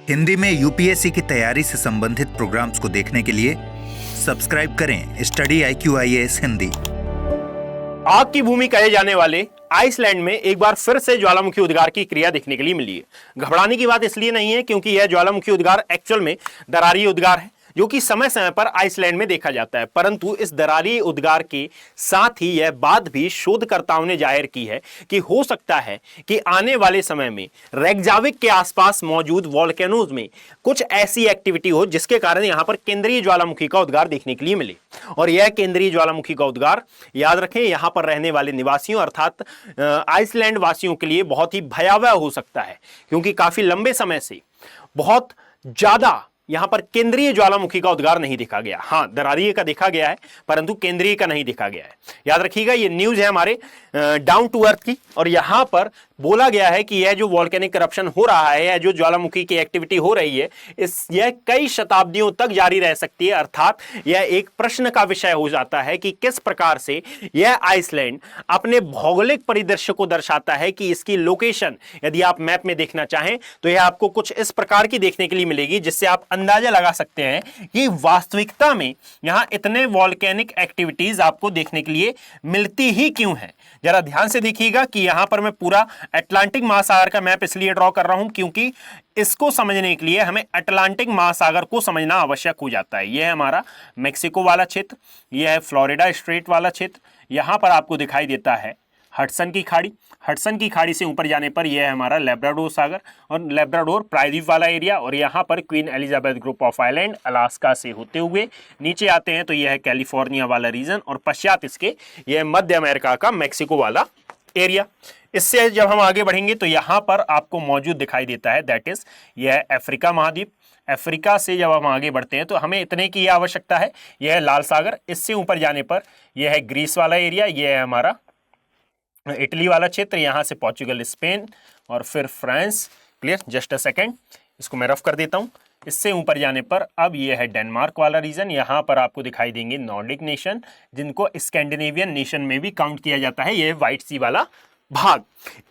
हिंदी में यूपीएससी की तैयारी से संबंधित प्रोग्राम्स को देखने के लिए सब्सक्राइब करें स्टडी IQIAS हिंदी। आग की भूमि कहे जाने वाले आइसलैंड में एक बार फिर से ज्वालामुखी उद्गार की क्रिया देखने के लिए मिली है। घबराने की बात इसलिए नहीं है क्योंकि यह ज्वालामुखी उद्गार एक्चुअल में दरारीय उद्गार है जो कि समय समय पर आइसलैंड में देखा जाता है, परंतु इस दरारीय उद्गार के साथ ही यह बात भी शोधकर्ताओं ने जाहिर की है कि हो सकता है कि आने वाले समय में रेकजाविक के आसपास मौजूद वोल्केनोज में कुछ ऐसी एक्टिविटी हो जिसके कारण यहां पर केंद्रीय ज्वालामुखी का उद्गार देखने के लिए मिले। और यह केंद्रीय ज्वालामुखी का उद्गार, याद रखें, यहां पर रहने वाले निवासियों अर्थात आइसलैंड वासियों के लिए बहुत ही भयावह हो सकता है क्योंकि काफी लंबे समय से बहुत ज्यादा यहां पर केंद्रीय ज्वालामुखी का उद्गार नहीं देखा गया। हां, दरारीय का देखा गया है परंतु केंद्रीय का नहीं देखा गया है। याद रखिएगा, ये न्यूज है हमारे डाउन टू अर्थ की और यहां पर बोला गया है कि यह जो वोल्केनिक करप्शन हो रहा है, यह जो ज्वालामुखी की एक्टिविटी हो रही है, यह कई शताब्दियों तक जारी रह सकती है। अर्थात यह एक प्रश्न का विषय हो जाता है कि किस प्रकार से यह आइसलैंड अपने भौगोलिक परिदृश्य को दर्शाता है कि इसकी लोकेशन यदि आप मैप में देखना चाहें तो यह आपको कुछ इस प्रकार की देखने के लिए मिलेगी जिससे आप अंदाजा लगा सकते हैं कि वास्तविकता में यहां इतने वोल्केनिक एक्टिविटीज आपको देखने के लिए मिलती ही क्यों है। जरा ध्यान से देखिएगा कि यहां पर मैं पूरा अटलांटिक महासागर का मैप इसलिए ड्रॉ कर रहा हूं क्योंकि इसको समझने के लिए हमें अटलांटिक महासागर को समझना आवश्यक हो जाता है। यह है हमारा मेक्सिको वाला क्षेत्र, यह है फ्लोरिडा स्ट्रेट वाला क्षेत्र, यहां पर आपको दिखाई देता है हडसन की खाड़ी। हडसन की खाड़ी से ऊपर जाने पर यह है हमारा लेब्राडोर सागर और लेब्राडोर प्रायद्वीप वाला एरिया, और यहाँ पर queen Elizabeth group of island Alaska से होते हुए नीचे आते हैं तो यह है कैलिफोर्निया वाला रीजन और पश्चात इसके यह मध्य अमेरिका का मेक्सिको वाला एरिया। इससे जब हम आगे बढ़ेंगे तो यहाँ पर आपको मौजूद दिखाई देता है दैट इज यह अफ्रीका महाद्वीप। अफ्रीका से जब हम आगे बढ़ते हैं तो हमें इतने की आवश्यकता है, यह है लाल सागर। इससे ऊपर जाने पर यह है ग्रीस वाला एरिया, यह है हमारा इटली वाला क्षेत्र, यहाँ से पोर्चुगल, स्पेन और फिर France. Clear? Just a second, इसको मैं रफ कर देता हूँ। इससे ऊपर जाने पर अब ये है डेनमार्क वाला रीजन। यहाँ पर आपको दिखाई देंगे नॉर्डिक नेशन जिनको स्कैंडिनेवियन नेशन में भी काउंट किया जाता है, यह व्हाइट सी वाला भाग।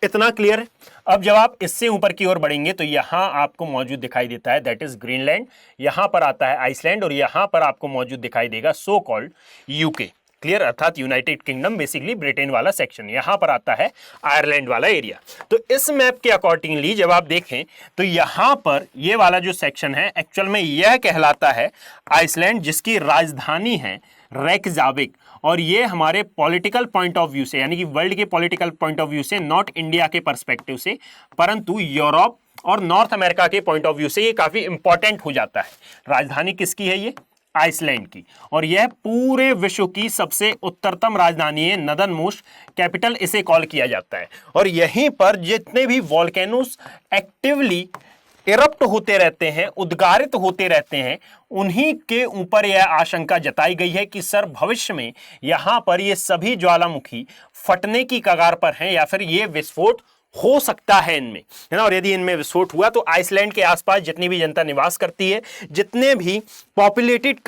इतना क्लियर है? अब जब आप इससे ऊपर की ओर बढ़ेंगे तो यहाँ आपको मौजूद दिखाई देता है दैट इज ग्रीनलैंड, यहाँ पर आता है आइसलैंड और यहाँ पर आपको मौजूद दिखाई देगा सो कॉल्ड यूके। क्लियर? अर्थात यूनाइटेड किंगडम, बेसिकली ब्रिटेन वाला सेक्शन। यहां पर आता है आयरलैंड वाला एरिया। तो इस मैप के अकॉर्डिंगली जब आप देखें तो यहां पर ये वाला जो सेक्शन है एक्चुअल में यह कहलाता है आइसलैंड, जिसकी राजधानी है रेकजाविक। और ये हमारे पॉलिटिकल पॉइंट ऑफ व्यू से, यानी कि वर्ल्ड के पॉलिटिकल पॉइंट ऑफ व्यू से, नॉट इंडिया के पर्सपेक्टिव से, परंतु यूरोप और नॉर्थ अमेरिका के पॉइंट ऑफ व्यू से ये काफी इंपॉर्टेंट हो जाता है। राजधानी किसकी है? ये आइसलैंड की, और यह पूरे विश्व की सबसे उत्तरतम राजधानी है, नदर्न मोस्ट कैपिटल इसे कॉल किया जाता है। और यहीं पर जितने भी वोल्केनोस एक्टिवली इरप्ट होते रहते हैं, उद्गारित होते रहते हैं, उन्हीं के ऊपर यह आशंका जताई गई है कि सर भविष्य में यहां पर ये सभी ज्वालामुखी फटने की कगार पर हैं या फिर ये विस्फोट हो सकता है इनमें, है ना। और यदि इनमें विस्फोट हुआ तो आइसलैंड के आसपास जितनी भी जनता निवास करती है, जितने भी पॉपुलेटेड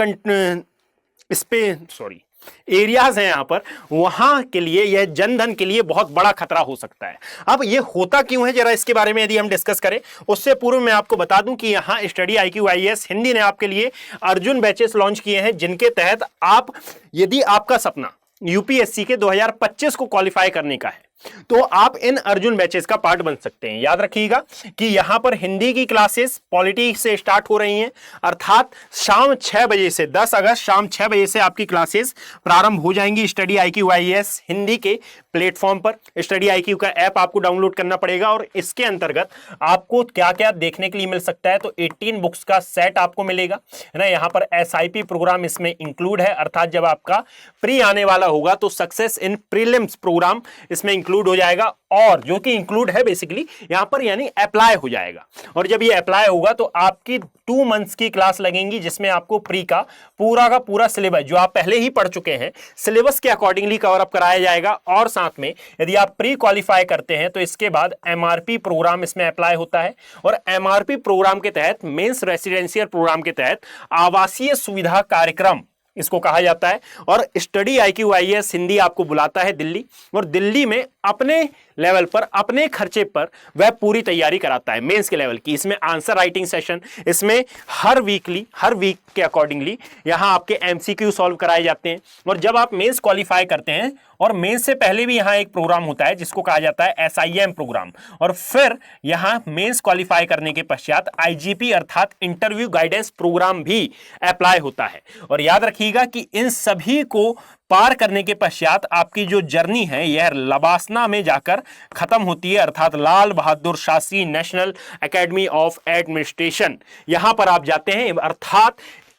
एरियाज हैं यहाँ पर, वहां के लिए यह जनधन के लिए बहुत बड़ा खतरा हो सकता है। अब ये होता क्यों है, जरा इसके बारे में यदि हम डिस्कस करें उससे पूर्व मैं आपको बता दूं कि यहाँ स्टडी IQIAS हिंदी ने आपके लिए अर्जुन बैचेस लॉन्च किए हैं जिनके तहत आप, यदि आपका सपना यूपीएससी के 2025 को क्वालिफाई करने का है तो आप इन अर्जुन बैचेस का पार्ट बन सकते हैं। याद रखिएगा कि यहां पर हिंदी की क्लासेस पॉलिटी से स्टार्ट हो रही हैं, अर्थात शाम 6 बजे से 10 अगस्त शाम 6 बजे से आपकी क्लासेस प्रारंभ हो जाएंगी स्टडी IQIAS हिंदी के प्लेटफॉर्म पर। स्टडी IQ का ऐप आपको डाउनलोड करना पड़ेगा और इसके अंतर्गत आपको क्या क्या देखने के लिए मिल सकता है, तो 18 बुक्स का सेट आपको मिलेगा, है ना। यहाँ पर SIP प्रोग्राम इसमें इंक्लूड है, अर्थात जब आपका प्री आने वाला होगा तो सक्सेस इन प्रीलिम्स प्रोग्राम इसमें इंक्लूड हो जाएगा, और जो कि इंक्लूड है बेसिकली यहां पर, यानी अप्लाई हो जाएगा। और जब ये अप्लाई होगा तो आपकी 2 मंथ्स की क्लास लगेंगी जिसमें आपको प्री का पूरा सिलेबस जो आप पहले ही पढ़ चुके हैं सिलेबस के अकॉर्डिंगली कवर अप कराया जाएगा। और साथ में यदि आप प्री क्वालिफाई करते हैं तो इसके बाद MRP प्रोग्राम इसमें अप्लाई होता है, और MRP प्रोग्राम के तहत, मेंस रेसिडेंशियल प्रोग्राम के तहत, आवासीय सुविधा कार्यक्रम इसको कहा जाता है। और स्टडी IQIAS हिंदी आपको बुलाता है दिल्ली, और दिल्ली में अपने लेवल पर, अपने खर्चे पर वह पूरी तैयारी कराता है मेंस के लेवल की। इसमें आंसर राइटिंग सेशन, इसमें हर वीक के अकॉर्डिंगली यहां आपके एमसीक्यू सॉल्व कराए जाते हैं। और जब आप मेंस क्वालिफाई करते हैं, और मेंस से पहले भी यहां एक प्रोग्राम होता है जिसको कहा जाता है एसआईएम प्रोग्राम, और फिर यहां मेंस क्वालिफाई करने के पश्चात आईजीपी अर्थात इंटरव्यू गाइडेंस प्रोग्राम भी अप्लाई होता है। और याद रखिएगा कि इन सभी को पार करने के पश्चात आपकी जो जर्नी है यह लबासना में जाकर खत्म होती है, अर्थात Lal Bahadur Shastri National Academy of Administration, यहां पर आप जाते हैं। अर्थात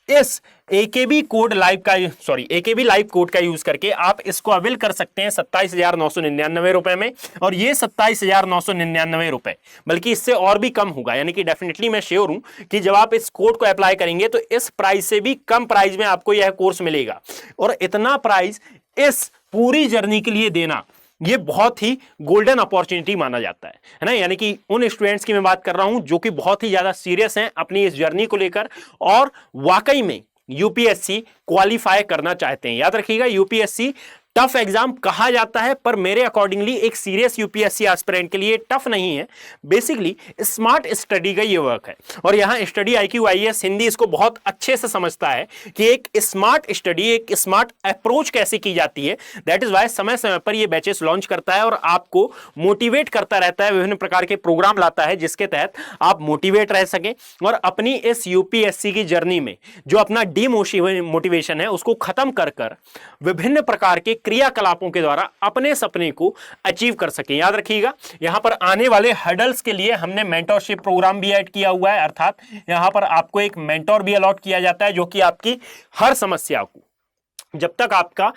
इस एकेबी लाइव कोड का यूज करके आप इसको अवेल कर सकते हैं 27,999 रुपए में। और ये 27,999 रुपए बल्कि इससे और भी कम होगा, यानी कि डेफिनेटली मैं श्योर हूं कि जब आप इस कोड को अप्लाई करेंगे तो इस प्राइस से भी कम प्राइस में आपको यह कोर्स मिलेगा। और इतना प्राइस इस पूरी जर्नी के लिए देना, ये बहुत ही गोल्डन अपॉर्चुनिटी माना जाता है ना। यानी कि उन स्टूडेंट्स की मैं बात कर रहा हूं जो कि बहुत ही ज्यादा सीरियस हैं अपनी इस जर्नी को लेकर और वाकई में यूपीएससी क्वालिफाई करना चाहते हैं। याद रखिएगा, यूपीएससी टफ एग्जाम कहा जाता है, पर मेरे अकॉर्डिंगली एक सीरियस यूपीएससी एस्पिरेंट के लिए टफ नहीं है, बेसिकली स्मार्ट स्टडी का ये वर्क है। और यहां स्टडी आईक्यू आईएएस हिंदी इसको बहुत अच्छे से समझता है कि एक स्मार्ट स्टडी, एक स्मार्ट अप्रोच कैसे की जाती है। दैट इज वाई समय समय पर ये बैचेस लॉन्च करता है और आपको मोटिवेट करता रहता है, विभिन्न प्रकार के प्रोग्राम लाता है जिसके तहत आप मोटिवेट रह सकें और अपनी इस यूपीएससी की जर्नी में जो अपना मोटिवेशन है उसको खत्म कर विभिन्न प्रकार के क्रियाकलापों के द्वारा अपने सपने को अचीव कर सके। याद रखिएगा, यहां पर आने वाले हर्डल्स के लिए हमने मेंटरशिप प्रोग्राम भी ऐड किया हुआ है, अर्थात यहां पर आपको एक मेंटोर भी अलॉट किया जाता है जो कि आपकी हर समस्या को, जब तक आपका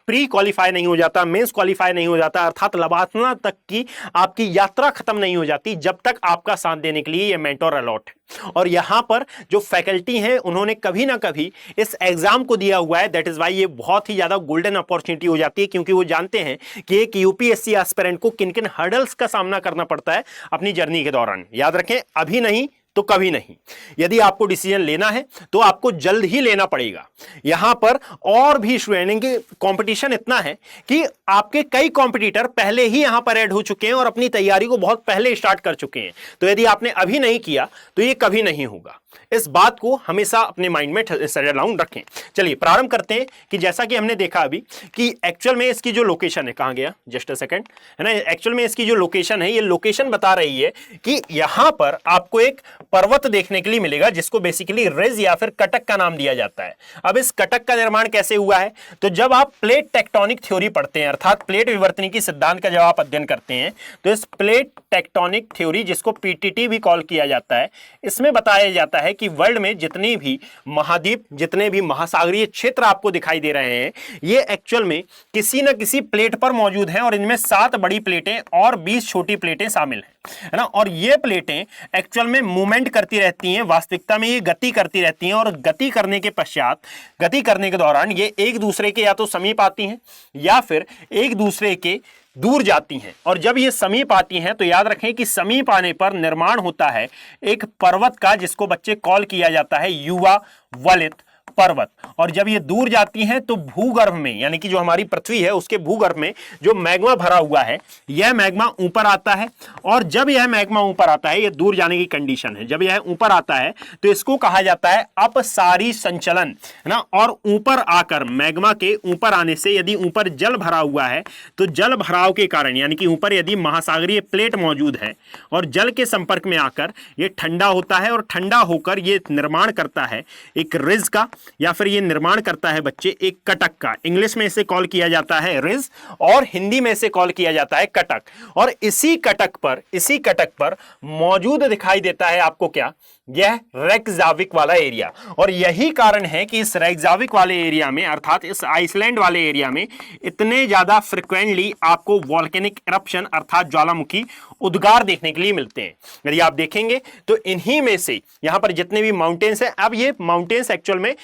प्री क्वालिफाई नहीं हो जाता, मेंस क्वालिफाई नहीं हो जाता, अर्थात लबासना तक की आपकी यात्रा खत्म नहीं हो जाती, जब तक आपका साथ देने के लिए ये मेंटोर अलॉट है। और यहां पर जो फैकल्टी हैं उन्होंने कभी ना कभी इस एग्जाम को दिया हुआ है। दैट इज वाई ये बहुत ही ज्यादा गोल्डन अपॉर्चुनिटी हो जाती है, क्योंकि वो जानते हैं कि एक यूपीएससी एस्पिरेंट को किन किन हर्डल्स का सामना करना पड़ता है अपनी जर्नी के दौरान। याद रखें, अभी नहीं तो कभी नहीं। यदि आपको डिसीजन लेना है तो आपको जल्द ही लेना पड़ेगा। यहां पर और भी स्टूडेंट के कंपटीशन इतना है कि आपके कई कॉम्पिटिटर पहले ही यहां पर ऐड हो चुके हैं और अपनी तैयारी को बहुत पहले स्टार्ट कर चुके हैं। तो यदि आपने अभी नहीं किया तो ये कभी नहीं होगा। इस बात को हमेशा अपने माइंड में सेटल डाउन रखें। चलिए प्रारंभ करते हैं कि जैसा कि हमने देखा अभी कि एक्चुअल में इसकी जो लोकेशन है, कहां गया, जस्ट अ सेकंड, है ना। एक्चुअल में इसकी जो लोकेशन है, ये लोकेशन बता रही है कि यहां पर आपको एक पर्वत देखने के लिए मिलेगा जिसको बेसिकली रिज या फिर कटक का नाम दिया जाता है। अब इस कटक का निर्माण कैसे हुआ है, तो जब आप प्लेट टेक्टोनिक थ्योरी पढ़ते हैं, अर्थात प्लेट विवर्तनिकी सिद्धांत का जब आप अध्ययन करते हैं, तो इस प्लेट टेक्टोनिक थ्योरी, जिसको पीटीटी भी कॉल किया जाता है, इसमें बताया जाता है कि वर्ल्ड में जितनी भी महाद्वीप, जितने भी महासागरीय क्षेत्र आपको दिखाई दे रहे हैं, ये एक्चुअल में किसी न किसी प्लेट पर मौजूद हैं और इनमें 7 बड़ी प्लेटें और 20 छोटी प्लेटें शामिल हैं, है ना। और ये प्लेटें एक्चुअल में मूवमेंट करती रहती हैं, वास्तविकता में ये गति करती रहती हैं और गति करने के पश्चात, गति करने के दौरान ये एक दूसरे के या तो समीप आती हैं या फिर एक दूसरे के दूर जाती हैं। और जब ये समीप आती हैं तो याद रखें कि समीप आने पर निर्माण होता है एक पर्वत का, जिसको बच्चे कॉल किया जाता है युवा वलित पर्वत। और जब ये दूर जाती हैं तो भूगर्भ में, यानी कि जो हमारी पृथ्वी है उसके भूगर्भ में जो मैग्मा भरा हुआ है, यह मैग्मा ऊपर आता है। और जब यह मैग्मा ऊपर आता है, ये दूर जाने की कंडीशन है, जब यह ऊपर आता है तो इसको कहा जाता है अपसारी संचलन, है ना। और ऊपर आकर, मैग्मा के ऊपर आने से, यदि ऊपर जल भरा हुआ है तो जल भराव के कारण, यानी कि ऊपर यदि महासागरीय प्लेट मौजूद है और जल के संपर्क में आकर ये ठंडा होता है और ठंडा होकर ये निर्माण करता है एक रिज का, या फिर ये निर्माण करता है बच्चे एक कटक का। इंग्लिश में इसे कॉल किया जाता है रिज और हिंदी में इसे कॉल किया जाता है कटक। और इसी कटक पर मौजूद दिखाई देता है आपको क्या, यह रेक्जाविक वाला एरिया। और यही कारण है कि इस रेक्जाविक वाले एरिया में, अर्थात इस आइसलैंड वाले एरिया में इतने ज्यादा फ्रिक्वेंटली आपको वॉल्केनिक इरप्शन अर्थात ज्वालामुखी उद्गार देखने के लिए मिलते हैं। यदि आप देखेंगे तो इन्हीं में से यहां पर जितने भी माउंटेन्स हैं, अब ये माउंटेन्स एक्चुअल में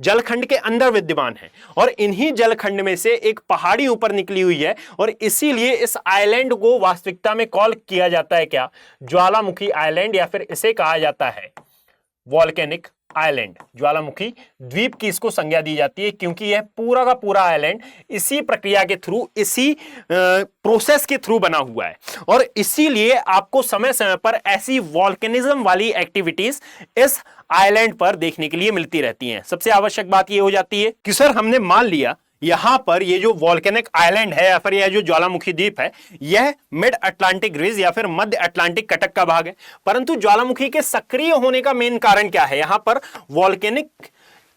जलखंड के अंदर विद्यमान है और इन्हीं जलखंड में से एक पहाड़ी ऊपर निकली हुई है और इसीलिए इस आइलैंड को वास्तविकता में कॉल किया जाता है क्या, ज्वालामुखी आइलैंड, या फिर इसे कहा जाता है वॉल्केनिक आइलैंड, ज्वालामुखी द्वीप की इसको संज्ञा दी जाती है, क्योंकि यह पूरा का पूरा आइलैंड इसी प्रक्रिया के थ्रू, इसी प्रोसेस के थ्रू बना हुआ है। और इसीलिए आपको समय समय पर ऐसी वॉल्केनिज्म वाली एक्टिविटीज इस आइलैंड पर देखने के लिए मिलती रहती हैं। सबसे आवश्यक बात यह हो जाती है कि सर हमने मान लिया यहां पर ये जो वॉल्केनिक आइलैंड है या फिर यह जो ज्वालामुखी द्वीप है यह मिड अटलांटिक रिज या फिर मध्य अटलांटिक कटक का भाग है, परंतु ज्वालामुखी के सक्रिय होने का मेन कारण क्या है, यहां पर वॉल्केनिक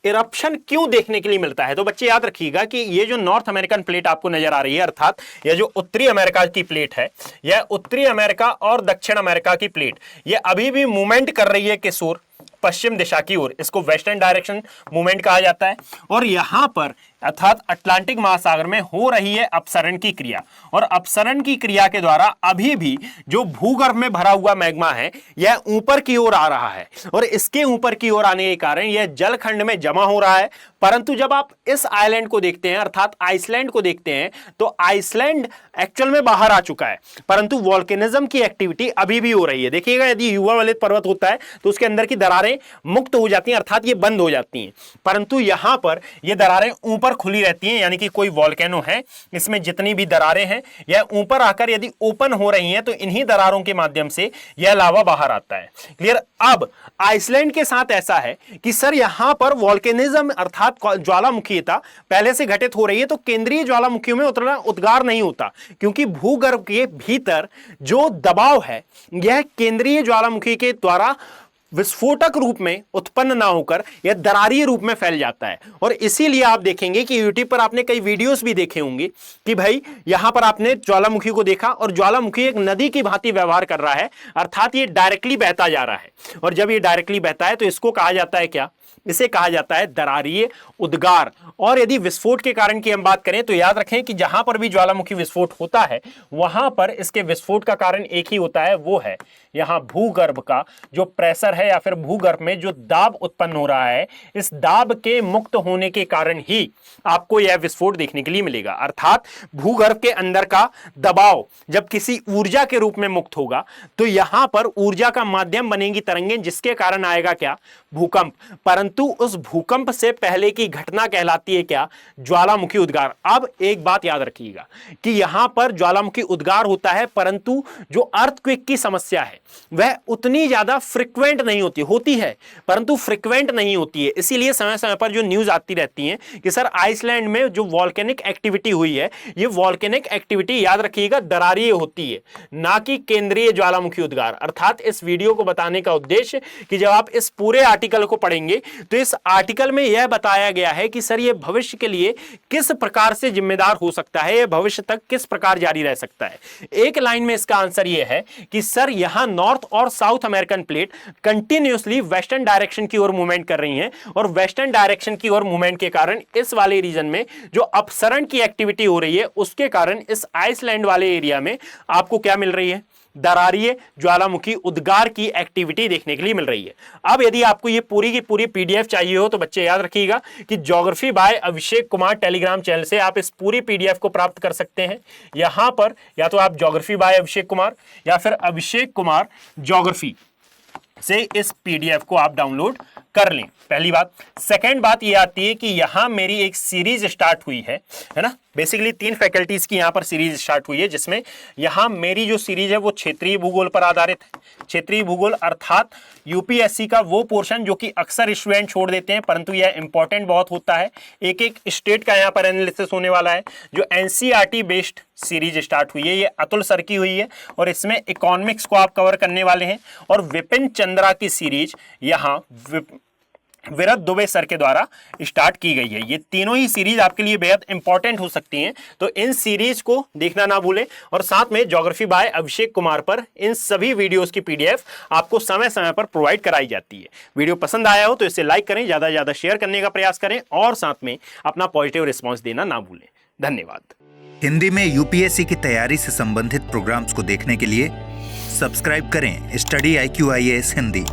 इरप्शन क्यों देखने के लिए मिलता है। तो बच्चे याद रखिएगा कि ये जो नॉर्थ अमेरिकन प्लेट आपको नजर आ रही है, अर्थात यह जो उत्तरी अमेरिका की प्लेट है, यह उत्तरी अमेरिका और दक्षिण अमेरिका की प्लेट यह अभी भी मूवमेंट कर रही है किस ओर, पश्चिम दिशा की ओर। इसको वेस्टर्न डायरेक्शन मूवमेंट कहा जाता है। और यहां पर अर्थात अटलांटिक महासागर में हो रही है अपसरण की क्रिया, और अपसरण की क्रिया के द्वारा अभी भी जो भूगर्भ में भरा हुआ मैग्मा है यह ऊपर की ओर आ रहा है, और इसके ऊपर की ओर आने के कारण यह जलखंड में जमा हो रहा है। परंतु जब आप इस आइलैंड को देखते हैं अर्थात आइसलैंड को देखते हैं तो आइसलैंड एक्चुअल में बाहर आ चुका है, परंतु वॉल्केनिज्म की एक्टिविटी अभी भी हो रही है। देखिएगा यदि युवा वलित पर्वत होता है तो उसके अंदर की दरारें मुक्त हो जाती हैं, अर्थात ये बंद हो जाती हैं, परंतु यहां पर ये दरारें ऊपर खुली रहती हैं, यानी कि कोई वॉल्केनो है, इसमें जितनी भी दरारें हैं यह ऊपर आकर यदि ओपन हो रही हैं तो इन्हीं दरारों के माध्यम से यह लावा बाहर आता है। क्लियर। अब आइसलैंड के साथ ऐसा है कि सर यहां पर वॉल्केनिज्म अर्थात ज्वालामुखीयता पहले से घटित हो रही है, तो केंद्रीय ज्वालामुखियों में उतना उद्गार नहीं होता, क्योंकि भूगर्भ के भीतर जो दबाव है यह केंद्रीय ज्वालामुखी के द्वारा विस्फोटक रूप में उत्पन्न ना होकर यह दरारीय रूप में फैल जाता है। और इसीलिए आप देखेंगे कि यूट्यूब पर आपने कई वीडियोस भी देखे होंगे कि भाई यहां पर आपने ज्वालामुखी को देखा और ज्वालामुखी एक नदी की भांति व्यवहार कर रहा है, अर्थात ये डायरेक्टली बहता जा रहा है। और जब ये डायरेक्टली बहता है तो इसको कहा जाता है क्या, इसे कहा जाता है दरारीय उद्गार। और यदि विस्फोट के कारण की हम बात करें तो याद रखें कि जहां पर भी ज्वालामुखी विस्फोट होता है वहां पर इसके विस्फोट का कारण एक ही होता है, वो है यहां भूगर्भ का जो प्रेशर है या फिर भूगर्भ में जो दाब उत्पन्न हो रहा है, इस दाब के मुक्त होने के कारण ही आपको यह विस्फोट देखने के लिए मिलेगा। अर्थात भूगर्भ के अंदर का दबाव जब किसी ऊर्जा के रूप में मुक्त होगा तो यहां पर ऊर्जा का माध्यम बनेगी तरंगें, जिसके कारण आएगा क्या, भूकंप। परंतु उस भूकंप से पहले की घटना कहलाती है क्या, ज्वालामुखी उद्गार। अब एक बात याद रखिएगा कि यहां पर ज्वालामुखी उद्गार होता है, परंतु जो अर्थक्वेक की समस्या है वह उतनी ज्यादा फ्रीक्वेंट नहीं होती है, परंतु फ्रीक्वेंट नहीं होती है। इसीलिए समय समय पर जो न्यूज आती रहती है कि सर आइसलैंड में जो वॉल्केनिक एक्टिविटी हुई है, ये वॉल्केनिक एक्टिविटी याद रखिएगा दरारीय होती है, ना कि केंद्रीय ज्वालामुखी उद्गार। अर्थात इस वीडियो को बताने का उद्देश्य कि जब आप इस पूरे आर्टिकल को पढ़ेंगे तो इस आर्टिकल में यह बताया गया है कि सर ये भविष्य के लिए किस प्रकार से जिम्मेदार हो सकता है, यह भविष्य तक किस प्रकार जारी रह सकता है। एक लाइन में इसका आंसर यह है कि सर यहां नॉर्थ और south American plate continuously western direction की ओर मूवमेंट कर रही हैं, और वेस्टर्न डायरेक्शन की ओर मूवमेंट के कारण इस वाले रीजन में जो अपसरण की एक्टिविटी हो रही है उसके कारण इस आइसलैंड वाले एरिया में आपको क्या मिल रही है, दरारीय ज्वालामुखी उद्गार की एक्टिविटी देखने के लिए मिल रही है। अब यदि आपको ये पूरी की पूरी पीडीएफ चाहिए हो तो बच्चे याद रखिएगा कि geography bye Abhishek Kumar Telegram channel से आप इस पूरी पीडीएफ को प्राप्त कर सकते हैं। यहां पर या तो आप ज्योग्राफी बाय अभिषेक कुमार या फिर अभिषेक कुमार ज्योग्राफी से इस पीडीएफ को आप डाउनलोड कर लें। पहली बात। सेकंड बात ये आती है कि यहां मेरी एक सीरीज स्टार्ट हुई है ना, बेसिकली 3 फैकल्टीज की यहां पर सीरीज स्टार्ट हुई है, जिसमें यहां मेरी जो सीरीज है वो क्षेत्रीय भूगोल पर आधारित है। क्षेत्रीय भूगोल अर्थात यूपीएससी का वो पोर्शन जो कि अक्सर स्टूडेंट छोड़ देते हैं, परंतु यह इंपॉर्टेंट बहुत होता है। एक एक स्टेट का यहां पर एनालिसिस होने वाला है। जो एनसीईआरटी बेस्ड सीरीज स्टार्ट हुई है ये अतुल सर की हुई है, और इसमें इकोनॉमिक्स को आप कवर करने वाले हैं। और विपिन चंद्रा की सीरीज यहां विरत दुबे सर के द्वारा स्टार्ट की गई है। ये तीनों ही सीरीज आपके लिए बेहद इंपॉर्टेंट हो सकती हैं, तो इन सीरीज को देखना ना भूलें। और साथ में ज्योग्राफी बाय अभिषेक कुमार पर इन सभी वीडियोस की पीडीएफ आपको समय समय पर प्रोवाइड कराई जाती है। वीडियो पसंद आया हो तो इसे लाइक करें, ज्यादा से ज्यादा शेयर करने का प्रयास करें, और साथ में अपना पॉजिटिव रिस्पॉन्स देना ना भूलें। धन्यवाद। हिंदी में यूपीएससी की तैयारी से संबंधित प्रोग्राम्स को देखने के लिए सब्सक्राइब करें स्टडी IQ IAS हिंदी।